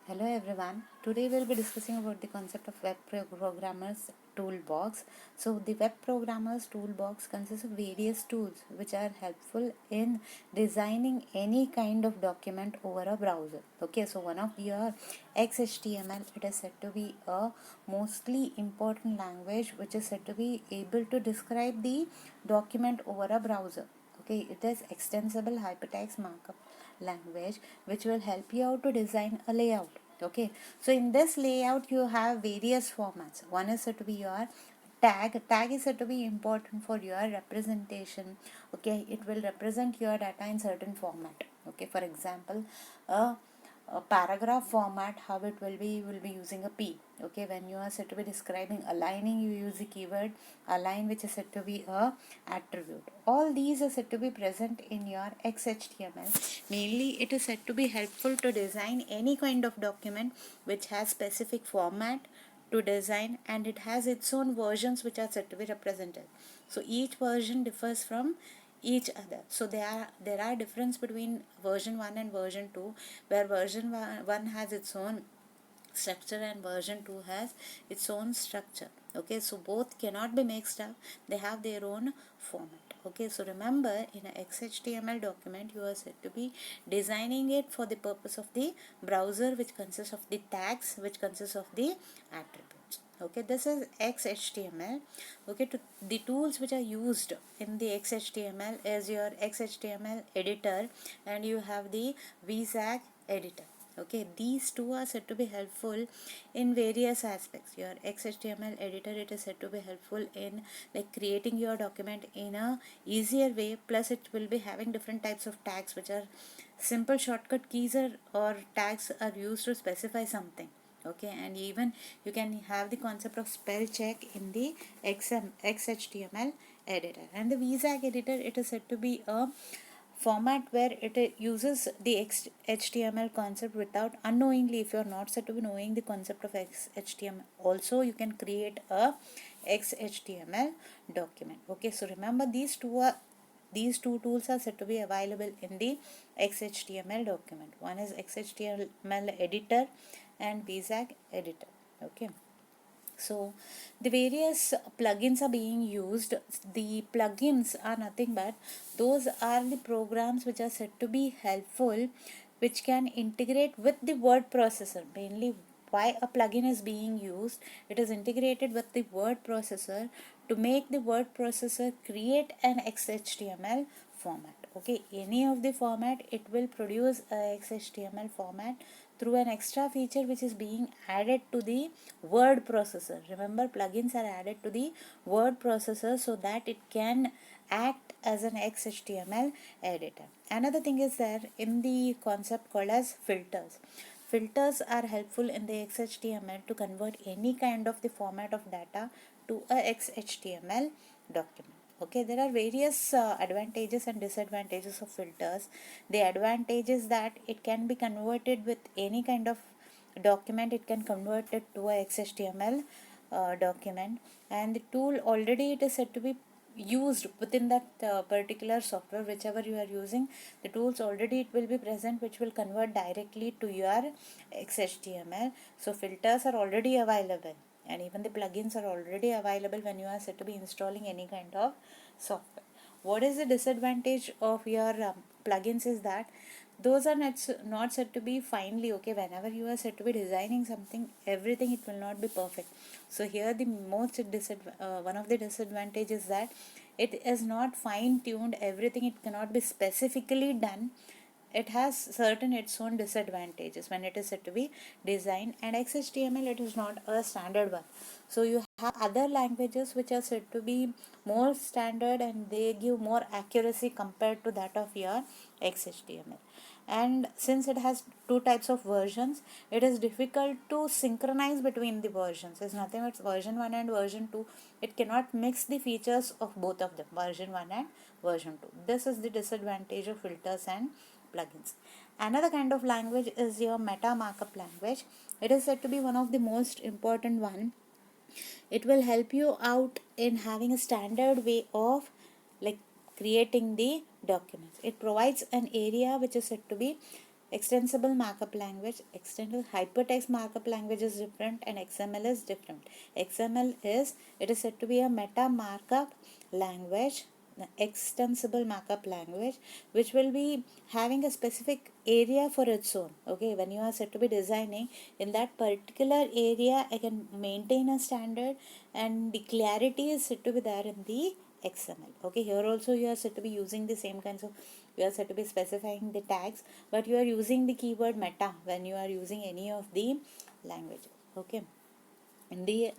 Hello everyone. Today we'll be discussing about the concept of web programmers toolbox. So the web programmers toolbox consists of various tools which are helpful in designing any kind of document over a browser. Okay, so one of your XHTML, it is said to be a mostly important language which is said to be able to describe the document over a browser. Okay, it is extensible hypertext markup language which will help you out to design a layout. Okay, so in this layout you have various formats. One is said to be your tag is said to be important for your representation. Okay, it will represent your data in certain format. Okay, for example, a a paragraph format, how it will be, you will be using a p. Okay, when you are said to be describing aligning, you use the keyword align, which is said to be a attribute. All these are said to be present in your XHTML. Mainly it is said to be helpful to design any kind of document which has specific format to design, and it has its own versions which are said to be represented. So each version differs from each other. So there are difference between version 1 and version 2, where version 1 has its own structure and version 2 has its own structure. Okay, so both cannot be mixed up, they have their own format. Okay, so remember, in a XHTML document you are said to be designing it for the purpose of the browser, which consists of the tags, which consists of the attributes. Okay, this is XHTML. Okay, the tools which are used in the XHTML is your XHTML editor, and you have the VSAG editor. Okay, these two are said to be helpful in various aspects. Your XHTML editor, it is said to be helpful in like creating your document in a easier way, plus it will be having different types of tags which are simple shortcut keys or tags are used to specify something. Okay, and even you can have the concept of spell check in the XHTML editor. And the VSAG editor, it is said to be a format where it uses the HTML concept without unknowingly. If you are not said to be knowing the concept of HTML, also you can create a XHTML document. Okay, so remember, these two tools are said to be available in the XHTML document. One is XHTML editor and VSAG editor. Okay, so the various plugins are being used. The plugins are nothing but those are the programs which are said to be helpful, which can integrate with the word processor. Mainly, why a plugin is being used, it is integrated with the word processor to make the word processor create an XHTML format. Okay, any of the format, it will produce a XHTML format through an extra feature which is being added to the word processor. Remember, plugins are added to the word processor so that it can act as an XHTML editor. Another thing is there in the concept called as filters. Filters are helpful in the XHTML to convert any kind of the format of data to a XHTML document. Okay, there are various advantages and disadvantages of filters. The advantage is that it can be converted with any kind of document, it can convert it to a XHTML document, and the tool already it is said to be used within that particular software whichever you are using. The tools already it will be present which will convert directly to your XHTML. So filters are already available, and even the plugins are already available when you are set to be installing any kind of software. What is the disadvantage of your plugins is that those are not said to be finely. Okay, whenever you are said to be designing something, everything it will not be perfect. So here the one of the disadvantages is that it is not fine tuned, everything it cannot be specifically done. It has certain its own disadvantages when it is said to be designed, and XHTML, it is not a standard one. So you have other languages which are said to be more standard, and they give more accuracy compared to that of your XHTML. And since it has two types of versions, it is difficult to synchronize between the versions. It's nothing but version 1 and version 2. It cannot mix the features of both of them, version 1 and version 2. This is the disadvantage of filters and plugins. Another kind of language is your meta markup language. It is said to be one of the most important one. It will help you out in having a standard way of like creating the documents. It provides an area which is said to be Extensible markup language, extended hypertext markup language is different, and XML is different. XML is, it is said to be a meta markup language, extensible markup language, which will be having a specific area for its own. Okay, when you are said to be designing in that particular area, I can maintain a standard, and the clarity is said to be there in the XML. Okay, here also you are said to be using the same kinds of, you are said to be specifying the tags, but you are using the keyword meta when you are using any of the languages. Okay, in the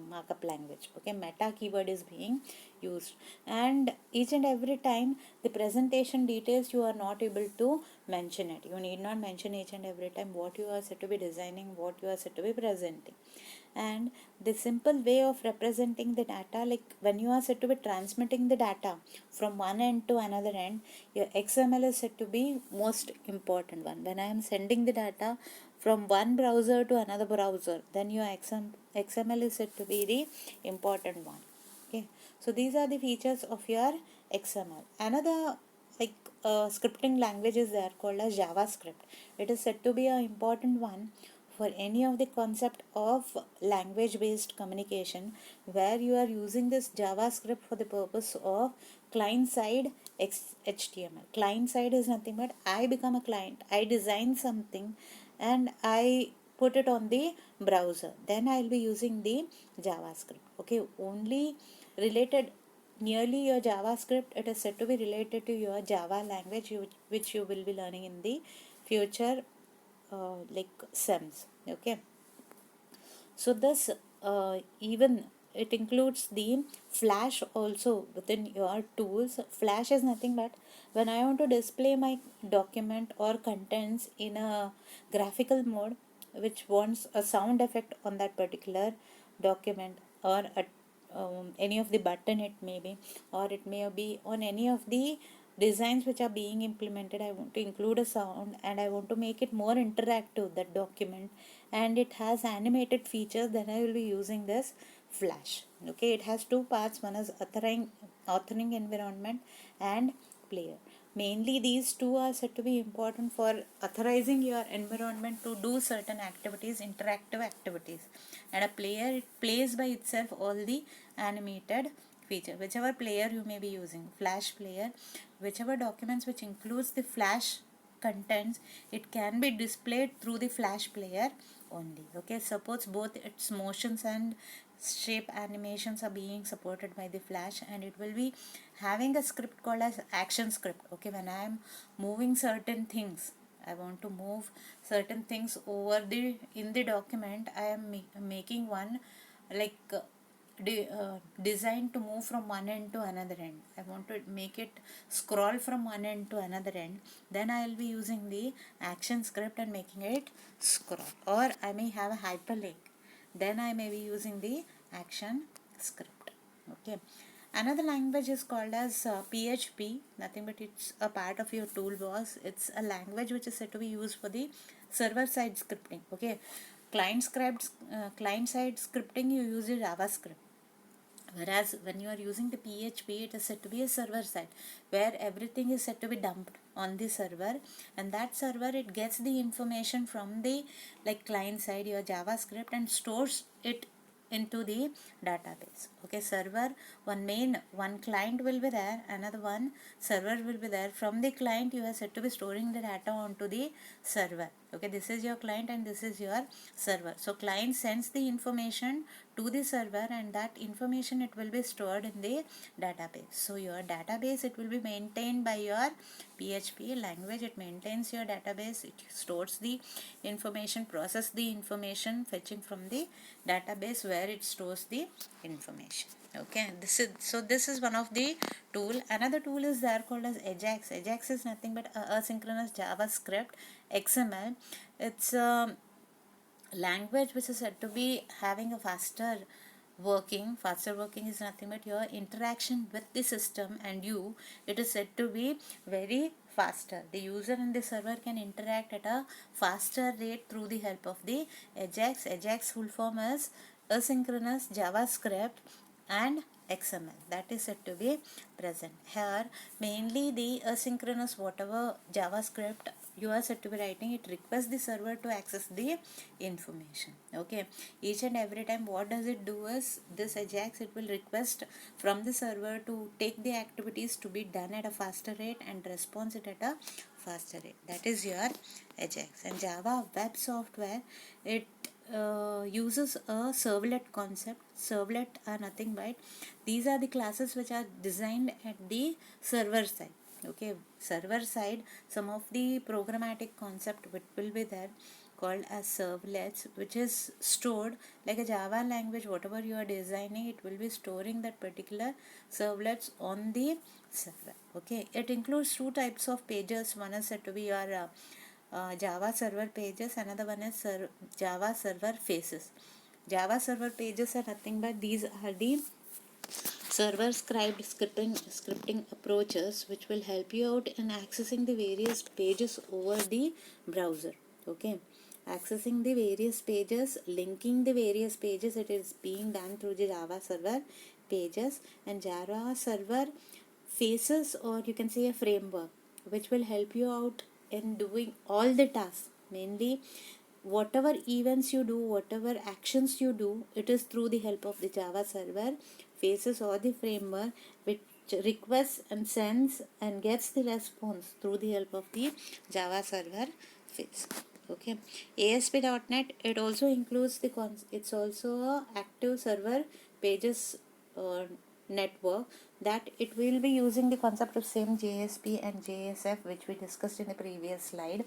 markup language. Okay, meta keyword is being used, and each and every time the presentation details, you are not able to mention it. You need not mention each and every time what you are said to be designing, what you are said to be presenting. And the simple way of representing the data, like when you are said to be transmitting the data from one end to another end, your XML is said to be most important one. When I am sending the data from one browser to another browser, then your XML is said to be the important one. Okay, so these are the features of your XML. Another, like scripting language is there called as JavaScript. It is said to be an important one for any of the concept of language based communication, where you are using this JavaScript for the purpose of client side HTML. Client side is nothing but I become a client, I design something, and I put it on the browser, then I'll be using the JavaScript. Okay, only related, nearly your JavaScript, it is said to be related to your Java language, which you will be learning in the future like SEMs. Okay, so this even it includes the Flash also within your tools. Flash is nothing but when I want to display my document or contents in a graphical mode, which wants a sound effect on that particular document, or any of the button it may be, or it may be on any of the designs which are being implemented, I want to include a sound and I want to make it more interactive, that document, and it has animated features, then I will be using this Flash. Okay, it has two parts, one is authoring environment and player. Mainly these two are said to be important for authorizing your environment to do certain activities, interactive activities, and a player, it plays by itself all the animated feature. Whichever player you may be using, Flash player, whichever documents which includes the Flash contents, it can be displayed through the Flash player only. Okay, supports both its motions and shape animations are being supported by the Flash, and it will be having a script called as action script. Okay, when I am moving certain things, I want to move certain things over the in the document, I am making one like designed to move from one end to another end. I want to make it scroll from one end to another end. Then I will be using the action script and making it scroll. Or I may have a hyperlink. Then I may be using the action script. Okay. Another language is called as PHP. Nothing but it's a part of your toolbox. It's a language which is said to be used for the server side scripting. Okay. Client side scripting, you use the JavaScript. Whereas when you are using the PHP, it is said to be a server side, where everything is said to be dumped on the server, and that server, it gets the information from the like client side, your JavaScript, and stores it into the database. Okay, server, one client will be there, another one server will be there. From the client, you are said to be storing the data onto the server. Okay, this is your client and this is your server. So client sends the information to the server, and that information, it will be stored in the database. So your database, it will be maintained by your PHP language. It maintains your database, it stores the information, process the information, fetching from the database where it stores the information. Okay, this is one of the tool. Another tool is there called as Ajax. Ajax is nothing but asynchronous JavaScript XML. It's a language which is said to be having a faster working. Faster working is nothing but your interaction with the system and you, it is said to be very faster. The user and the server can interact at a faster rate through the help of the Ajax. Ajax full form is asynchronous JavaScript and XML, that is said to be present here. Mainly the asynchronous, whatever JavaScript you are said to be writing, it requests the server to access the information. Okay, each and every time what does it do is, this Ajax, it will request from the server to take the activities to be done at a faster rate and response it at a faster rate. That is your Ajax. And Java web software, it uses a servlet concept. Servlet are nothing but these are the classes which are designed at the server side. Okay, server side, some of the programmatic concept which will be there called as servlets, which is stored like a Java language. Whatever you are designing, it will be storing that particular servlets on the server. Okay, it includes two types of pages. One is said to be your Java server pages, another one is Java server faces. Java server pages are nothing but these are the server scripting approaches which will help you out in accessing the various pages over the browser. Okay, accessing the various pages, linking the various pages, it is being done through the Java server pages. And Java server faces, or you can say a framework, which will help you out in doing all the tasks, mainly whatever events you do, whatever actions you do, it is through the help of the Java server faces or the framework, which requests and sends and gets the response through the help of the Java server face. Okay, ASP.NET, it also includes the it's also a active server pages network, that it will be using the concept of same JSP and JSF which we discussed in the previous slide.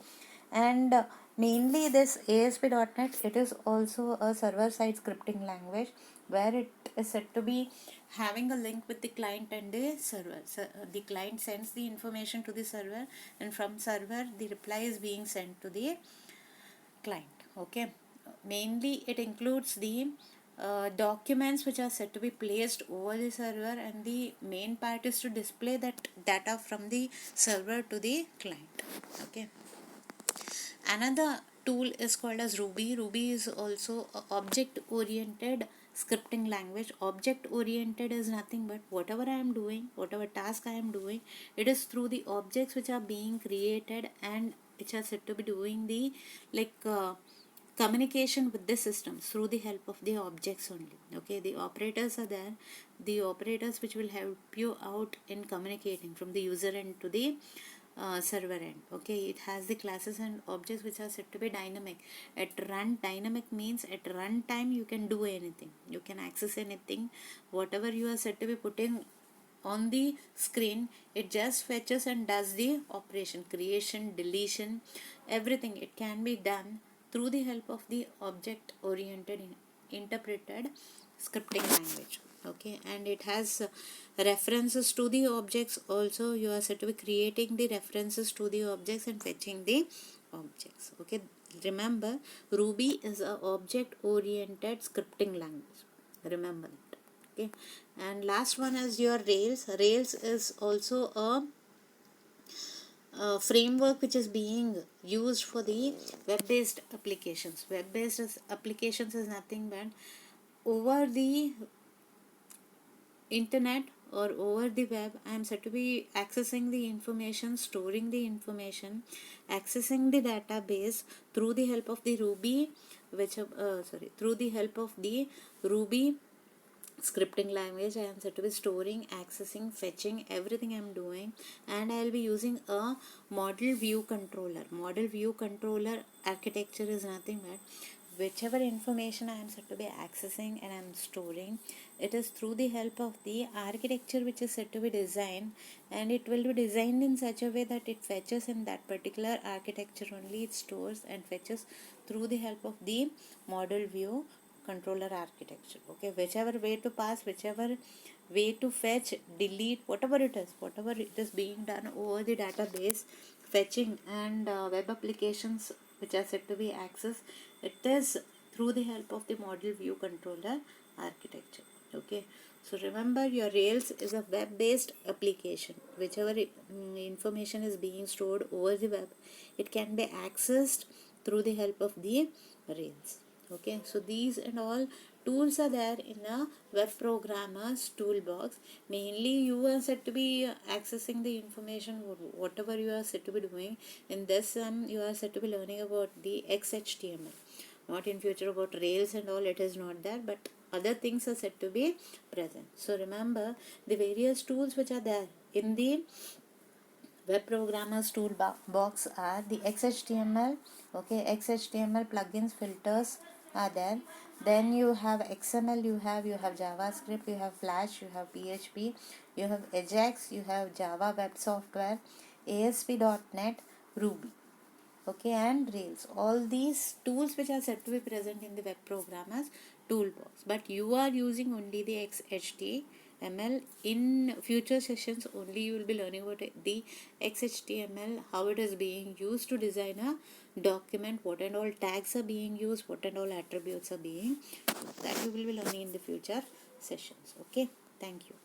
And mainly this ASP.NET, it is also a server side scripting language where it is said to be having a link with the client and the server. So, the client sends the information to the server, and from server the reply is being sent to the client. Okay, mainly it includes the documents which are said to be placed over the server, and the main part is to display that data from the server to the client. Okay, another tool is called as Ruby. Ruby is also a object oriented scripting language. Object oriented is nothing but whatever I am doing, whatever task I am doing, it is through the objects which are being created and which are said to be doing the like communication with the systems through the help of the objects only. Okay, the operators are there, the operators which will help you out in communicating from the user end to the server end. Okay, it has the classes and objects which are said to be dynamic. At run, dynamic means at run time you can do anything, you can access anything, whatever you are said to be putting on the screen, it just fetches and does the operation, creation, deletion, everything. It can be done through the help of the object oriented interpreted scripting language. Okay, and it has references to the objects also. You are said to be creating the references to the objects and fetching the objects. Okay, remember, Ruby is a object oriented scripting language, remember that. Okay, and last one is your Rails. Rails is also a framework which is being used for the web-based applications. Web-based applications is nothing but over the internet or over the web, I am said to be accessing the information, storing the information, accessing the database through the help of the Ruby, through the help of the Ruby scripting language. I am said to be storing, accessing, fetching, everything I am doing, and I will be using a model view controller. Model view controller architecture is nothing but whichever information I am said to be accessing and I am storing, it is through the help of the architecture which is said to be designed, and it will be designed in such a way that it fetches in that particular architecture only, it stores and fetches through the help of the model view controller architecture. Okay, whichever way to pass, whichever way to fetch, delete, whatever it is being done over the database, fetching and web applications which are said to be accessed, it is through the help of the model view controller architecture. Okay, so remember, your Rails is a web based application. Whichever information is being stored over the web, it can be accessed through the help of the Rails. Okay, so these and all tools are there in a web programmer's toolbox. Mainly you are said to be accessing the information, whatever you are said to be doing in this. You are said to be learning about the XHTML, not in future about Rails and all. It is not there, but other things are said to be present. So remember the various tools which are there in the web programmers toolbox are the XHTML. Okay, XHTML plugins, filters are there. Then you have XML, you have JavaScript, you have Flash, you have PHP, you have Ajax, you have Java Web Software, ASP.NET, Ruby. Okay, and Rails. All these tools which are said to be present in the web programmers toolbox, but you are using only the XHTML. In future sessions only you will be learning about the XHTML, how it is being used to design a document, what and all tags are being used, what and all attributes are being, that you will be learning in the future sessions. Okay, thank you.